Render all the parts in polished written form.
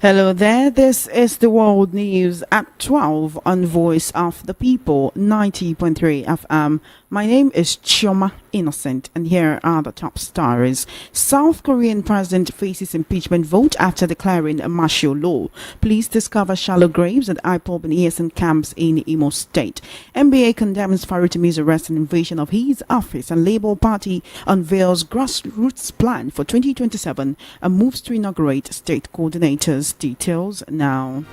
Hello there, this is the World News at 12 on Voice of the People, 90.3 FM. My name is Chioma Innocent, and here are the top stories. South Korean president faces impeachment vote after declaring a martial law. Police discover shallow graves at IPOB and ESN camps in IMO State. NBA condemns Farutimi's arrest and invasion of his office, and Labour Party unveils grassroots plan for 2027 and moves to inaugurate state coordinators. Details now.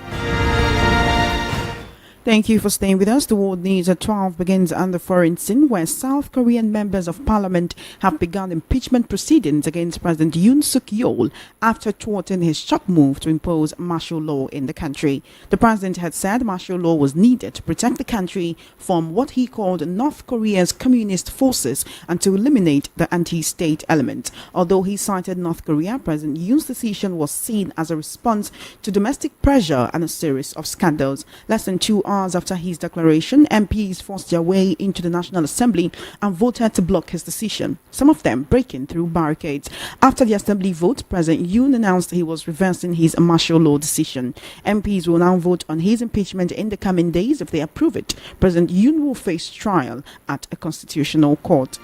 Thank you for staying with us. The World News at 12 begins on the foreign scene, where South Korean members of parliament have begun impeachment proceedings against President Yoon Suk-yeol after thwarting his shock move to impose martial law in the country. The president had said martial law was needed to protect the country from what he called North Korea's communist forces and to eliminate the anti-state element. Although he cited North Korea, President Yoon's decision was seen as a response to domestic pressure and a series of scandals. Less than 2 hours after his declaration, MPs forced their way into the National Assembly and voted to block his decision, some of them breaking through barricades. After the Assembly vote, President Yoon announced he was reversing his martial law decision. MPs will now vote on his impeachment in the coming days. If they approve it, President Yoon will face trial at a constitutional court.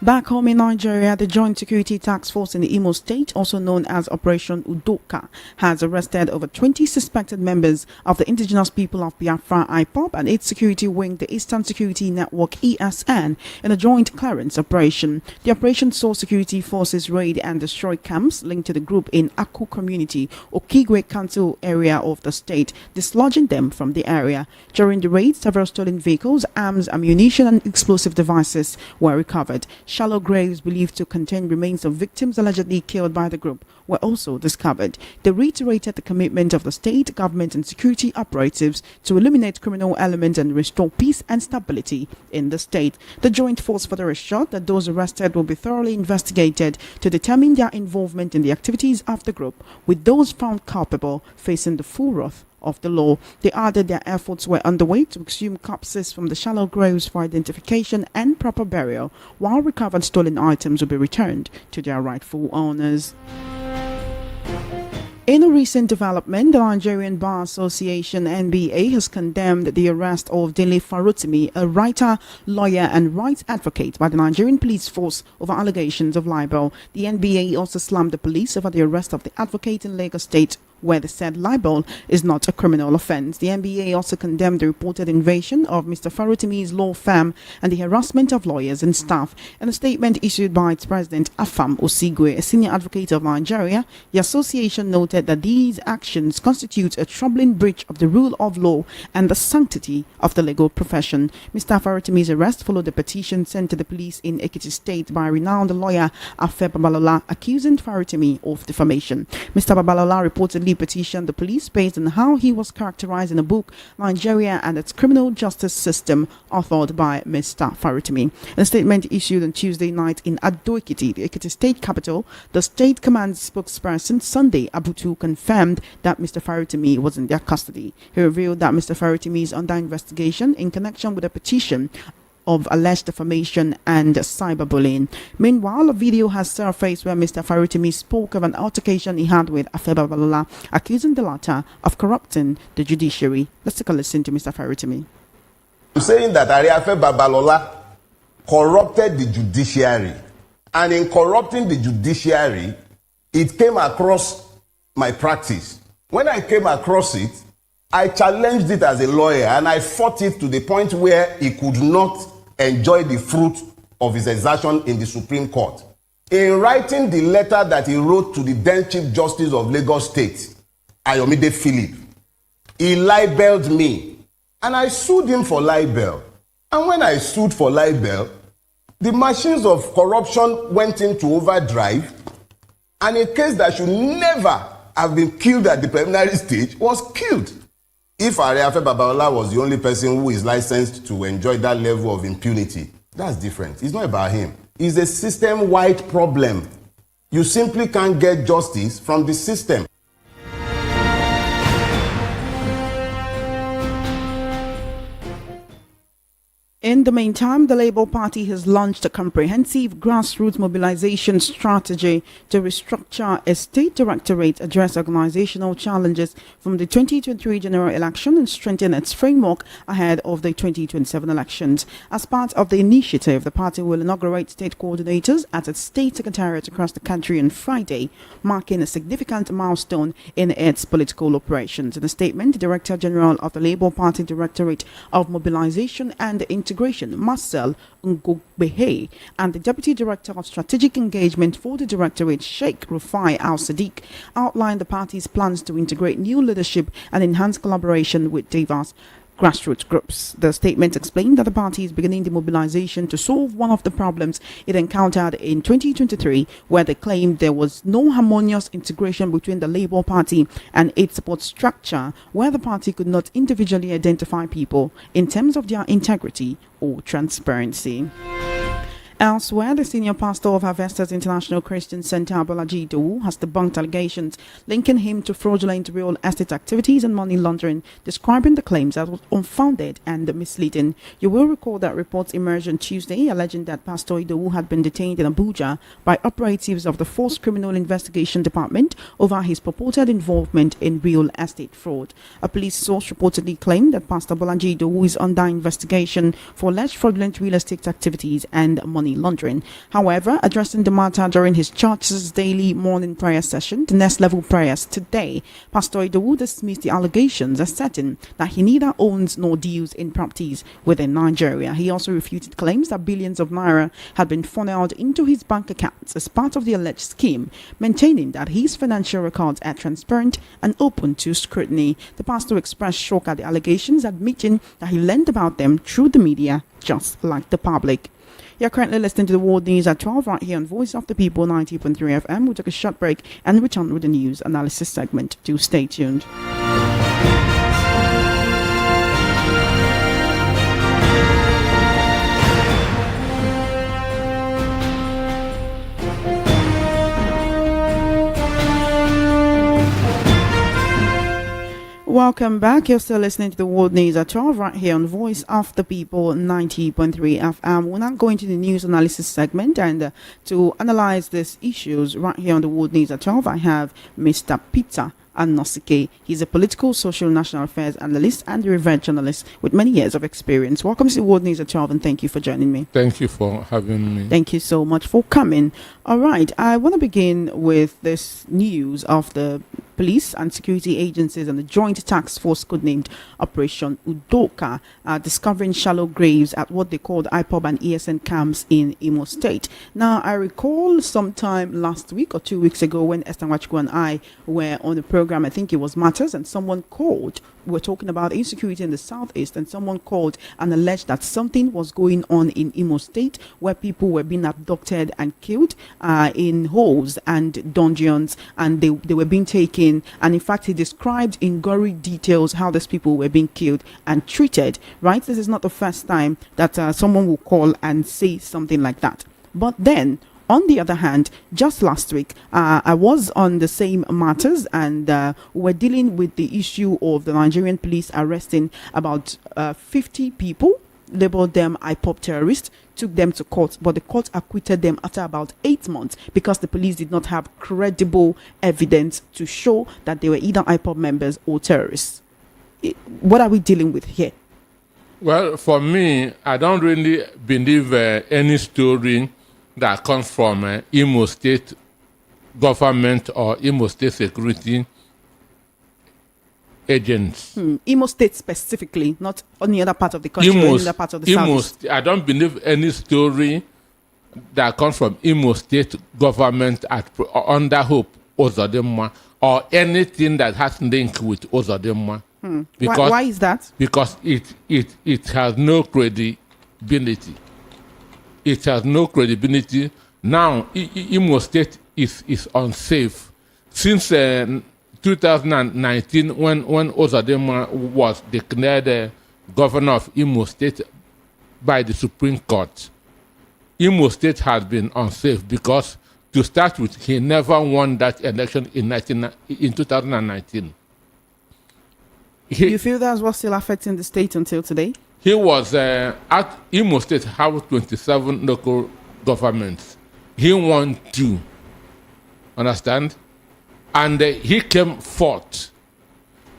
Back home in Nigeria, the Joint Security Task Force in the IMO State, also known as Operation Udoka, has arrested over 20 suspected members of the indigenous people of Biafra IPOB and its security wing, the Eastern Security Network ESN, in a joint clearance operation. The operation saw security forces raid and destroy camps linked to the group in Aku community, Okigwe Council area of the state, dislodging them from the area. During the raid, several stolen vehicles, arms, ammunition, and explosive devices were recovered. Shallow graves believed to contain remains of victims allegedly killed by the group were also discovered. They reiterated the commitment of the state government and security operatives to eliminate criminal elements and restore peace and stability in the state. The joint force further assured that those arrested will be thoroughly investigated to determine their involvement in the activities of the group, with those found culpable facing the full wrath of the law. They added their efforts were underway to exhume corpses from the shallow graves for identification and proper burial, while recovered stolen items will be returned to their rightful owners. In a recent development, the Nigerian Bar Association (NBA) has condemned the arrest of Dele Farutimi, a writer, lawyer, and rights advocate, by the Nigerian police force over allegations of libel. The NBA also slammed the police over the arrest of the advocate in Lagos State, where they said libel is not a criminal offense. The NBA also condemned the reported invasion of Mr. Farutimi's law firm and the harassment of lawyers and staff. In a statement issued by its president, Afam Osigwe, a senior advocate of Nigeria, the association noted that these actions constitute a troubling breach of the rule of law and the sanctity of the legal profession. Mr. Farutimi's arrest followed a petition sent to the police in Ekiti State by renowned lawyer Afe Babalola, accusing Farutimi of defamation. Mr. Babalola reportedly petitioned the police based on how he was characterized in a book, Nigeria and its Criminal Justice System, authored by Mr. Farutimi. In a statement issued on Tuesday night in Ado-Ekiti, the Ekiti State capital, the State Command spokesperson Sunday Abutu confirmed that Mr. Farutimi was in their custody. He revealed that Mr. Farutimi is under investigation in connection with a petition of alleged defamation and cyberbullying. Meanwhile, a video has surfaced where Mr. Farutimi spoke of an altercation he had with Afe Babalola, accusing the latter of corrupting the judiciary. Let's take a listen to Mr. Farutimi. I'm saying that Afe Babalola corrupted the judiciary, and in corrupting the judiciary, it came across my practice. When I came across it, I challenged it as a lawyer, and I fought it to the point where he could not enjoy the fruit of his exertion in the Supreme Court. In writing the letter that he wrote to the then Chief Justice of Lagos State, Ayomide Philip, he libeled me, and I sued him for libel. And when I sued for libel, the machines of corruption went into overdrive, and a case that should never have been killed at the preliminary stage was killed. If Afe Babalola was the only person who is licensed to enjoy that level of impunity, that's different. It's not about him. It's a system-wide problem. You simply can't get justice from the system. In the meantime, the Labour Party has launched a comprehensive grassroots mobilization strategy to restructure a state directorate, address organizational challenges from the 2023 general election, and strengthen its framework ahead of the 2027 elections. As part of the initiative, the party will inaugurate state coordinators at its state secretariat across the country on Friday, marking a significant milestone in its political operations. In a statement, the Director General of the Labour Party Directorate of Mobilization and Integration, Marcel Ngogbehe, and the Deputy Director of Strategic Engagement for the Directorate, Sheikh Rufai Al-Sadiq, outlined the party's plans to integrate new leadership and enhance collaboration with diverse grassroots groups. The statement explained that the party is beginning the mobilization to solve one of the problems it encountered in 2023, where they claimed there was no harmonious integration between the Labour Party and its support structure, where the party could not individually identify people in terms of their integrity or transparency. Elsewhere, the senior pastor of Harvesters International Christian Center, Bolaji Idowu, has debunked allegations linking him to fraudulent real estate activities and money laundering, describing the claims as unfounded and misleading. You will recall that reports emerged on Tuesday alleging that Pastor Idowu had been detained in Abuja by operatives of the Force Criminal Investigation Department over his purported involvement in real estate fraud. A police source reportedly claimed that Pastor Bolaji Idowu is under investigation for alleged fraudulent real estate activities and money laundering. However, addressing the matter during his church's daily morning prayer session, the next level prayers today, Pastor Idowu dismissed the allegations, asserting that he neither owns nor deals in properties within Nigeria. He also refuted claims that billions of naira had been funneled into his bank accounts as part of the alleged scheme, maintaining that his financial records are transparent and open to scrutiny. The pastor expressed shock at the allegations, admitting that he learned about them through the media, just like the public. You're currently listening to the World News at 12 right here on Voice of the People 90.3 FM. We'll take a short break and return with the news analysis segment. Do stay tuned. Welcome back. You're still listening to the World News at 12 right here on Voice of the People 90.3 FM. We're now going to the news analysis segment, and to analyze these issues right here on the World News at 12, I have Mr. Peter Anosike. He's a political, social, national affairs analyst and a revered journalist with many years of experience. Welcome to the World News at 12, and thank you for joining me. Thank you for having me. Thank you so much for coming. All right, I want to begin with this news of the police and security agencies and the joint task force codenamed Operation Udoka, discovering shallow graves at what they called IPOB and ESN camps in IMO State. Now, I recall sometime last week or 2 weeks ago when Esther Wachiko and I were on the program, I think it was Matters, and someone called. We're talking about insecurity in the southeast, and someone called and alleged that something was going on in IMO State where people were being abducted and killed in holes and dungeons, and they were being taken. And in fact, he described in gory details how these people were being killed and treated. Right? This is not the first time that someone will call and say something like that. But then, on the other hand, just last week, I was on the same Matters, and we were dealing with the issue of the Nigerian police arresting about 50 people, labeled them IPOB terrorists, took them to court, but the court acquitted them after about 8 months because the police did not have credible evidence to show that they were either IPOB members or terrorists. What are we dealing with here? Well, for me, I don't really believe any story that comes from IMO State government or IMO State security agents. IMO State specifically, not any other part of the country or any other part of the south. I don't believe any story that comes from IMO State government under Hope Ozodimma or anything that has link with Ozodimma. Why is that? Because it has no credibility. It has no credibility. Now, IMO State is unsafe. Since 2019, when Ozodimma was declared governor of IMO State by the Supreme Court, IMO State has been unsafe because, to start with, he never won that election in 2019. You feel that's what's still affecting the state until today? He was at IMO State have 27 local governments. He won 2. Understand? And he came fourth.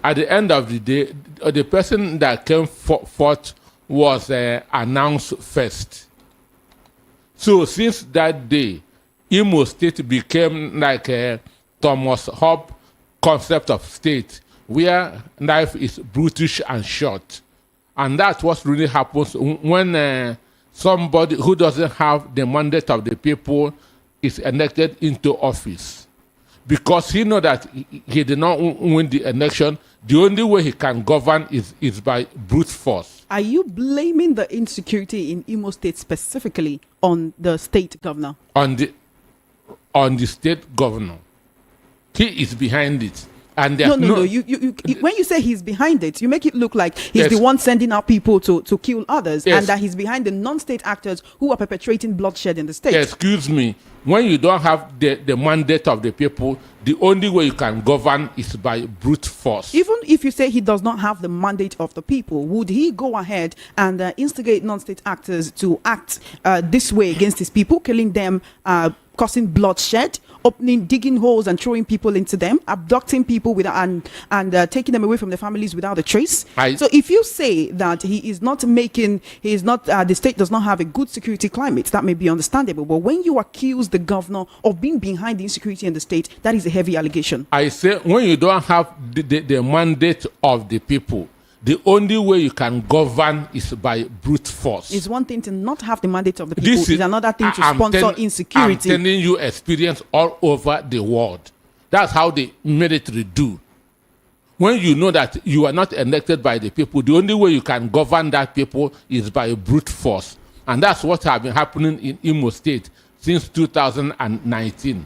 At the end of the day, the person that came fourth was announced first. So since that day, IMO State became like a Thomas Hobbes concept of state, where life is brutish and short. And that's what really happens when somebody who doesn't have the mandate of the people is elected into office. Because he knows that he did not win the election, the only way he can govern is by brute force. Are you blaming the insecurity in Imo State specifically on the state governor? On the state governor. He is behind it. And No. You, when you say he's behind it, you make it look like he's the one sending out people to kill others, and that he's behind the non-state actors who are perpetrating bloodshed in the state. Excuse me. When you don't have the mandate of the people, the only way you can govern is by brute force. Even if you say he does not have the mandate of the people, would he go ahead and instigate non-state actors to act this way against his people, killing them, causing bloodshed, digging holes and throwing people into them, abducting people and taking them away from their families without a trace? So if you say that the state does not have a good security climate, that may be understandable. But when you accuse the governor of being behind the insecurity in the state, that is a heavy allegation. I say when you don't have the mandate of the people, the only way you can govern is by brute force. It's one thing to not have the mandate of the people. It's another thing to sponsor insecurity. I'm telling you experience all over the world. That's how the military do. When you know that you are not elected by the people, the only way you can govern that people is by brute force. And that's what has been happening in Imo State since 2019.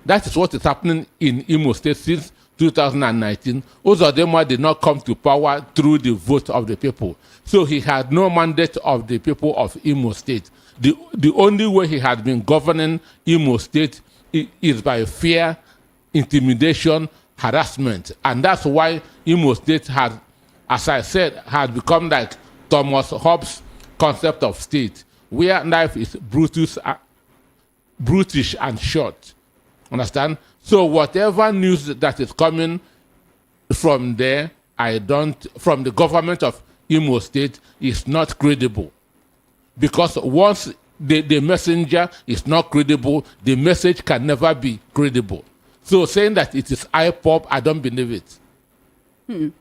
That is what is happening in Imo State since 2019. Uzodinma did not come to power through the vote of the people. So he had no mandate of the people of Imo State. The only way he had been governing Imo State is by fear, intimidation, harassment. And that's why Imo State had, as I said, had become like Thomas Hobbes' concept of state, where life is brutish and short. Understand? So whatever news that is coming from there, from the government of Imo State is not credible. Because once the messenger is not credible, the message can never be credible. So saying that it is IPOB, I don't believe it.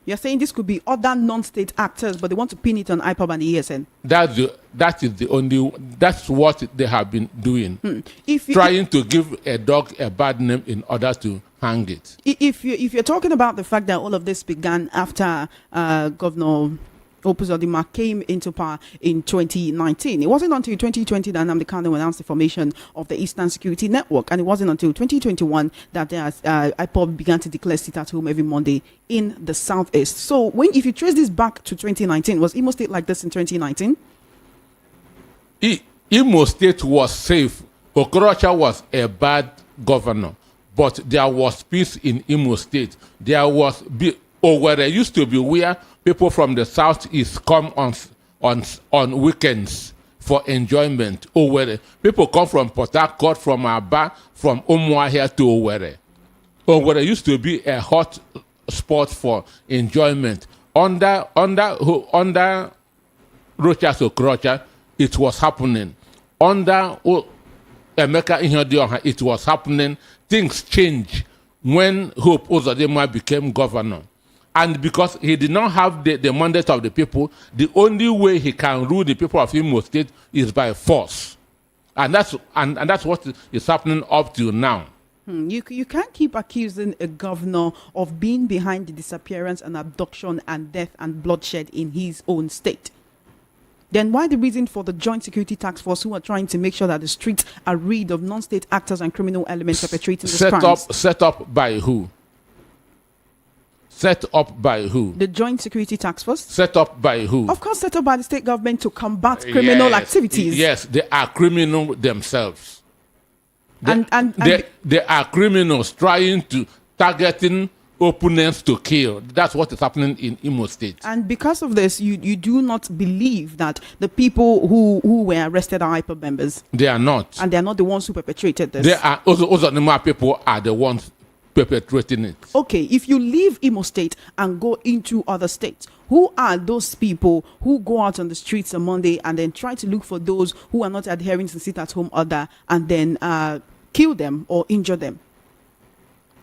You're saying this could be other non-state actors, but they want to pin it on IPOB and the ESN. That's what they have been doing. Trying to give a dog a bad name in order to hang it. If you're talking about the fact that all of this began after Governor Uzodinma came into power in 2019. It wasn't until 2020 that Nnamdi Kanu announced the formation of the Eastern Security Network, and it wasn't until 2021 that IPOB began to declare sit at home every Monday in the Southeast. So if you trace this back to 2019, was Imo State like this in 2019? Imo State was safe. Okorocha was a bad governor, but there was peace in Imo State. Owerri used to be where people from the southeast come on weekends for enjoyment. Owerri. People come from Port Harcourt, from Aba, from Umuahia to Owerri. Owerri used to be a hot spot for enjoyment. Under Rochas Okorocha, it was happening. Under Emeka Ihedioha, it was happening. Things changed when Hope Uzodinma became governor. And because he did not have the mandate of the people, the only way he can rule the people of Imo State is by force. And that's what is happening up to now. You can't keep accusing a governor of being behind the disappearance and abduction and death and bloodshed in his own state. Then why the reason for the Joint Security Task Force, who are trying to make sure that the streets are rid of non-state actors and criminal elements perpetrating these crimes? Set up by who? Set up by who? The Joint Security Task Force. Set up by who? Of course, set up by the state government to combat criminal activities. Yes, they are criminal themselves. They are criminals trying to targeting opponents to kill. That's what is happening in Imo State. And because of this, you do not believe that the people who were arrested are IPOB members? They are not. And they are not the ones who perpetrated this? They are also the more people are the ones perpetrating it. Okay, if you leave Imo State and go into other states, who are those people who go out on the streets on Monday and then try to look for those who are not adhering to sit-at-home order and then kill them or injure them?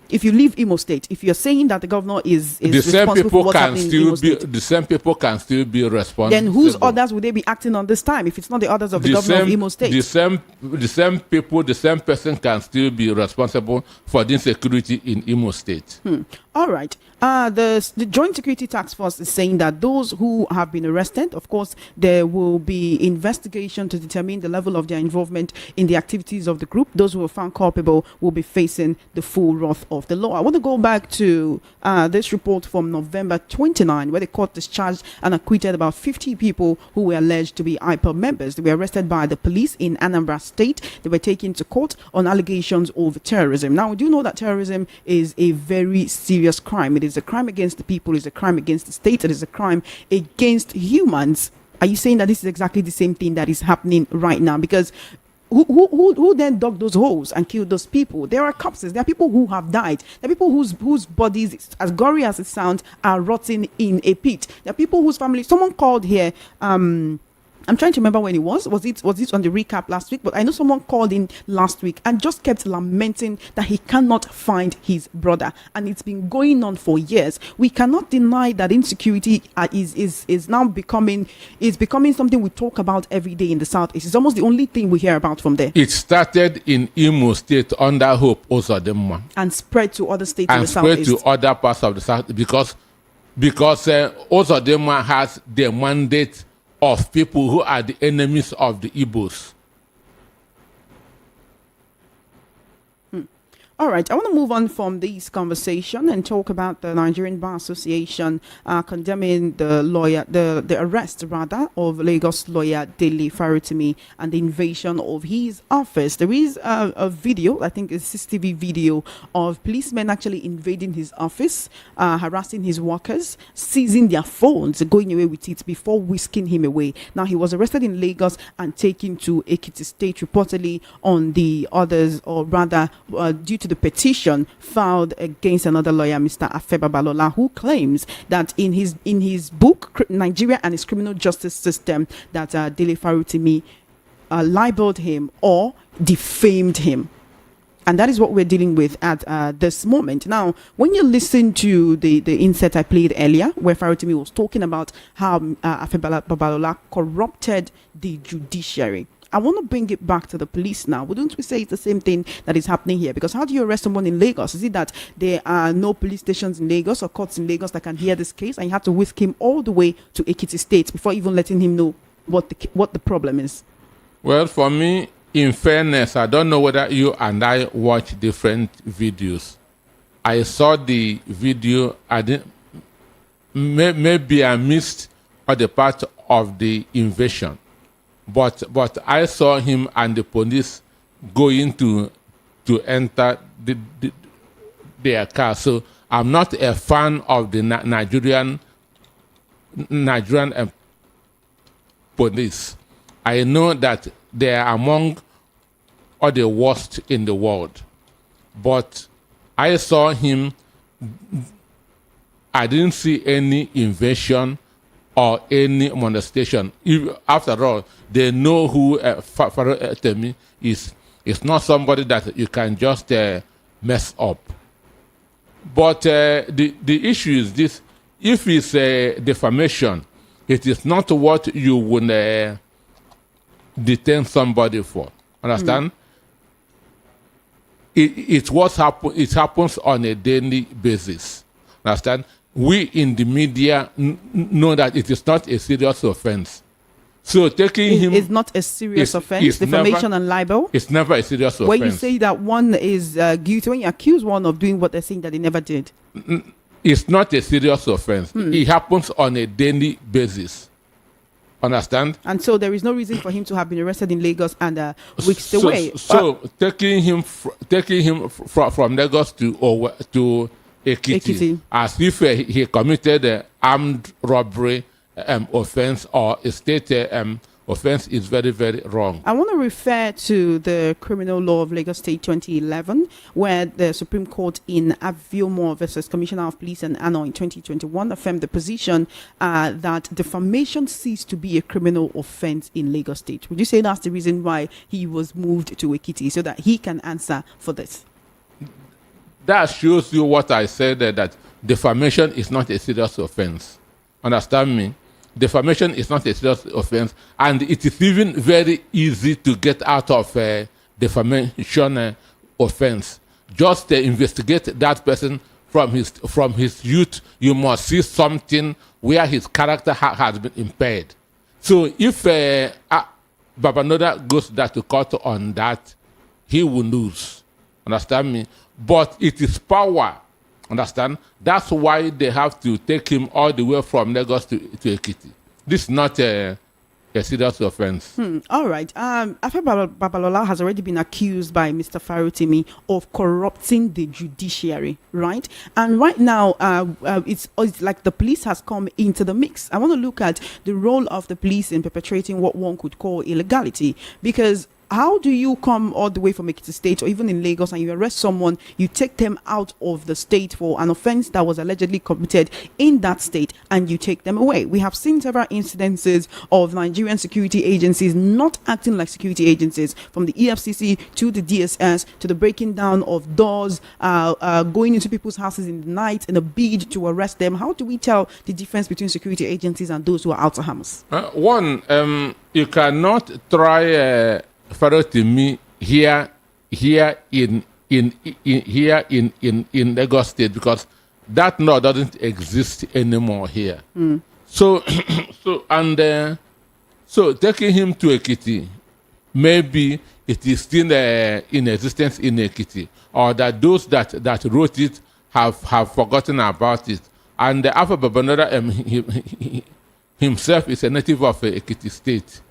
If you leave Imo State, if you're saying that the governor is responsible for what's happening in Imo State, the same people can still be responsible. then whose orders would they be acting on this time if it's not the orders of the governor of Imo State? The same people, the same person can still be responsible for the insecurity in Imo State. All right. The Joint Security Task Force is saying that those who have been arrested, of course, there will be investigation to determine the level of their involvement in the activities of the group. Those who are found culpable will be facing the full wrath of the law. I want to go back to this report from November 29, where the court discharged and acquitted about 50 people who were alleged to be IPOB members. They were arrested by the police in Anambra State. They were taken to court on allegations of terrorism. Now, we do know that terrorism is a very serious crime. It is a crime against the people, it is a crime against the state, it is a crime against humans. Are you saying that this is exactly the same thing that is happening right now? Because who then dug those holes and killed those people? There are corpses. There are people who have died. There are people whose bodies, as gory as it sounds, are rotting in a pit. There are people whose family. Someone called here. I'm trying to remember when it was. Was it on the recap last week? But I know someone called in last week and just kept lamenting that he cannot find his brother, and it's been going on for years. We cannot deny that insecurity is now becoming something we talk about every day in the Southeast. It's almost the only thing we hear about from there. It started in Imo State under Hope Ozodinma and spread to other states in the Southeast. And spread to other parts of the South because Ozodinma has the mandate of people who are the enemies of the Igbos. All right, I want to move on from this conversation and talk about the Nigerian Bar Association condemning the arrest of Lagos lawyer Dele Farotimi and the invasion of his office. There is a video, I think it's a CCTV video of policemen actually invading his office, harassing his workers, seizing their phones, going away with it before whisking him away. Now, he was arrested in Lagos and taken to Ekiti State, reportedly on the orders, or rather due to the petition filed against another lawyer, Mr. Afe Babalola, who claims that in his book Nigeria and its Criminal Justice System, that Dele Farotimi libeled him or defamed him. And that is what we're dealing with at this moment. Now, when you listen to the insert I played earlier, where Farotimi was talking about how Afe Babalola corrupted the judiciary, I want to bring it back to the police now. Wouldn't we say it's the same thing that is happening here? Because how do you arrest someone in Lagos? Is it that there are no police stations in Lagos or courts in Lagos that can hear this case, and you have to whisk him all the way to Ekiti State before even letting him know what the problem is? Well, for me, in fairness, I don't know whether you and I watch different videos. I saw the video. Maybe I missed the part of the invasion. But I saw him and the police going to enter their car. So I'm not a fan of the Nigerian police. I know that they are among all the worst in the world. But I saw him. I didn't see any invasion or any molestation. After all, they know who Farotimi is. It's not somebody that you can just mess up. But the issue is this: if it's defamation, it is not what you would detain somebody for. Understand? It happens on a daily basis. Understand? We in the media know that it is not a serious offense. So taking him... It's not a serious offense, defamation and libel? It's never a serious offense. When you say that one is guilty, when you accuse one of doing what they're saying that they never did? It's not a serious offense. It happens on a daily basis. Understand? And so there is no reason for him to have been arrested in Lagos and whisked away. So taking him from Lagos to Ekiti, as if he committed an armed robbery offense or a state offense is very, very wrong. I want to refer to the criminal law of Lagos State 2011, where the Supreme Court in Aviomore versus Commissioner of Police and Anno in 2021 affirmed the position that defamation ceased to be a criminal offense in Lagos State. Would you say that's the reason why he was moved to Ekiti, so that he can answer for this? That shows you what I said, that defamation is not a serious offense. Understand me? Defamation is not a serious offense, and it is even very easy to get out of defamation offense. Just investigate that person from his youth. You must see something where his character has been impaired. So if Babanoda goes to court on that, he will lose. Understand me? But it is power. Understand? That's why they have to take him all the way from Lagos to Ekiti. This is not a serious offense. All right. Afe Babalola has already been accused by Mr. Farotimi of corrupting the judiciary, right? And right now, it's like the police has come into the mix. I want to look at the role of the police in perpetrating what one could call illegality, because how do you come all the way from Ekiti State or even in Lagos and you arrest someone, you take them out of the state for an offense that was allegedly committed in that state, and you take them away? We have seen several incidences of Nigerian security agencies not acting like security agencies, from the EFCC to the DSS to the breaking down of doors, going into people's houses in the night in a bid to arrest them. How do we tell the difference between security agencies and those who are out to harm us? One, you cannot try Farotimi here in Lagos State, because that law doesn't exist anymore here. So taking him to Ekiti, maybe it is still in existence in Ekiti, or that those that wrote it have forgotten about it. And Afe Babanoda himself is a native of Ekiti State.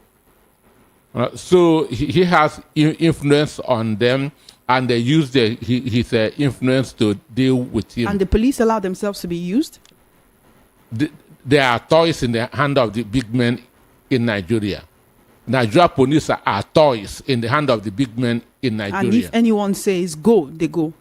So he has influence on them, and they use his influence to deal with him. And the police allow themselves to be used? They are toys in the hand of the big men in Nigeria. Nigeria police are toys in the hand of the big men in Nigeria. And if anyone says go, they go.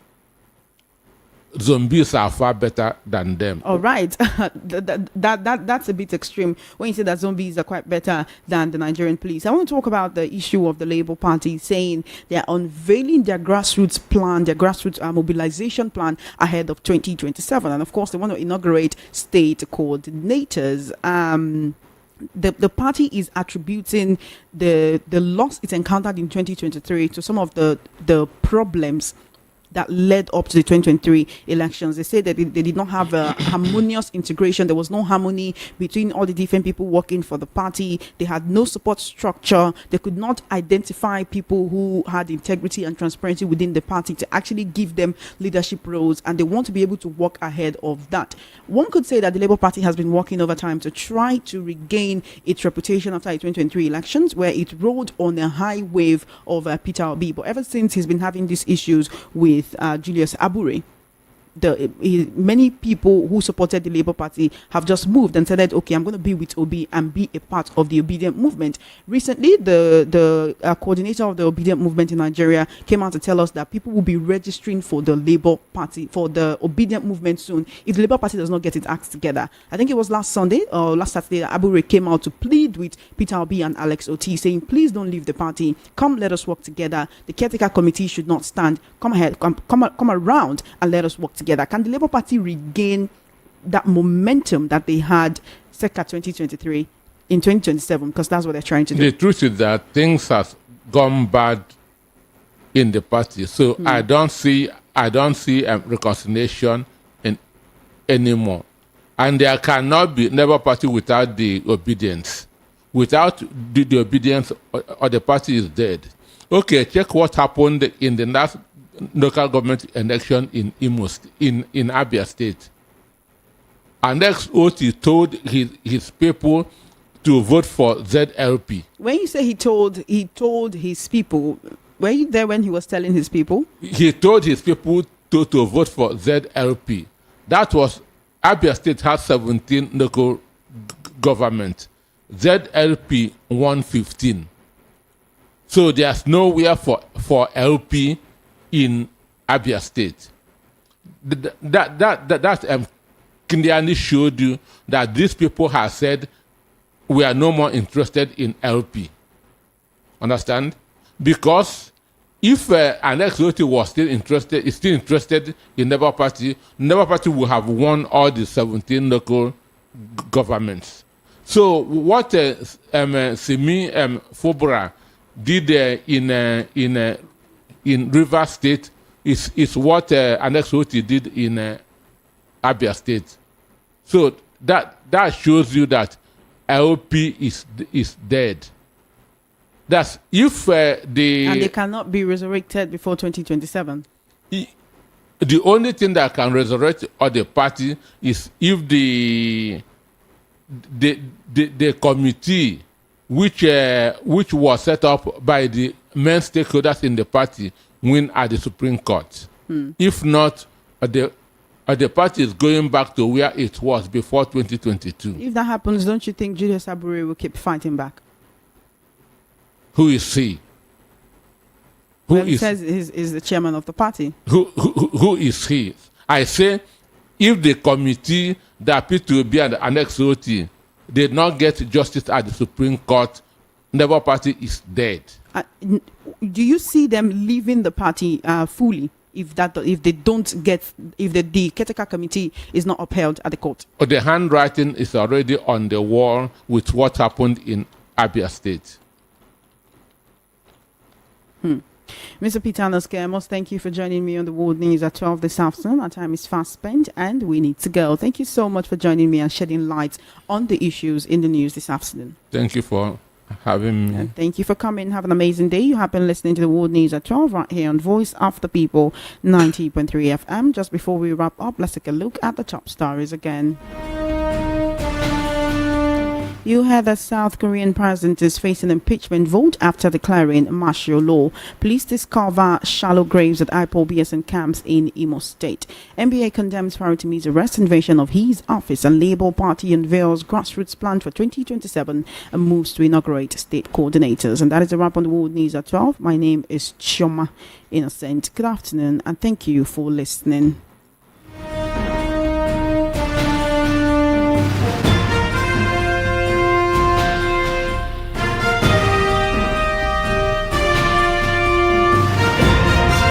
Zombies are far better than them. All right. That's a bit extreme when you say that zombies are quite better than the Nigerian police. I want to talk about the issue of the Labour Party saying they're unveiling their grassroots plan, their grassroots mobilization plan ahead of 2027. And of course, they want to inaugurate state coordinators. The party is attributing the loss it encountered in 2023 to some of the problems that led up to the 2023 elections. They said that they did not have a harmonious integration. There was no harmony between all the different people working for the party. They had no support structure. They could not identify people who had integrity and transparency within the party to actually give them leadership roles, and they want to be able to work ahead of that. One could say that the Labour Party has been working over time to try to regain its reputation after the 2023 elections, where it rode on a high wave of Peter Obi. But ever since he's been having these issues with Julius Abure, many people who supported the Labour Party have just moved and said, okay, I'm going to be with Obi and be a part of the Obedient movement. Recently, the coordinator of the Obedient movement in Nigeria came out to tell us that people will be registering for the Labour Party, for the Obedient movement soon, if the Labour Party does not get its act together. I think it was last Sunday or last Saturday that Abure came out to plead with Peter Obi and Alex Oti, saying, please don't leave the party. Come, let us work together. The caretaker committee should not stand. Come ahead, come around and let us work together. Can the Labour Party regain that momentum that they had circa 2023 in 2027? Because that's what they're trying to do. The truth is that things have gone bad in the party, so I don't see reconciliation anymore, and there cannot be Labour Party without the obedience. Without the obedience, or the party is dead. Okay, check what happened in the last local government election in IMO in Abia State. And ex-Oti told his people to vote for ZLP. When you say he told his people, were you there when he was telling his people? He told his people to vote for ZLP. That was Abia State has 17 local government. ZLP 115. So there's nowhere for LP in Abia State. That clearly showed you that these people have said we are no more interested in LP. Understand? Because if an ex-voter was is still interested in Labour Party will have won all the 17 local governments. So what Simi Fobra did in Rivers State is what an ex-voter did in Abia State. So that shows you that LP is dead. That's if and they cannot be resurrected before 2027. The only thing that can resurrect the party is if the committee which was set up by the main stakeholders in the party win at the Supreme Court. If not, the party is going back to where it was before 2022. If that happens, don't you think Julius Abure will keep fighting back? Who is he? He says he's the chairman of the party. Who is he? I say, if the committee that appears to be an ex-OT did not get justice at the Supreme Court, Labour Party is dead. Do you see them leaving the party fully if the caretaker committee is not upheld at the court? The handwriting is already on the wall with what happened in Abia State. Mr. Peter Amos, thank you for joining me on the World News at 12 this afternoon. Our time is fast spent and we need to go. Thank you so much for joining me and shedding light on the issues in the news this afternoon. Thank you for having me. And thank you for coming. Have an amazing day. You have been listening to the World News at 12 right here on Voice of the People 90.3 FM. Just before we wrap up, let's take a look at the top stories again. You heard that South Korean president is facing impeachment vote after declaring martial law. Police discover shallow graves at IPOB ESN camps in IMO State. NBA condemns Priority Me's arrest invasion of his office, and Labour Party unveils grassroots plan for 2027 and moves to inaugurate state coordinators. And that is a wrap on the World News at 12. My name is Choma Innocent. Good afternoon and thank you for listening.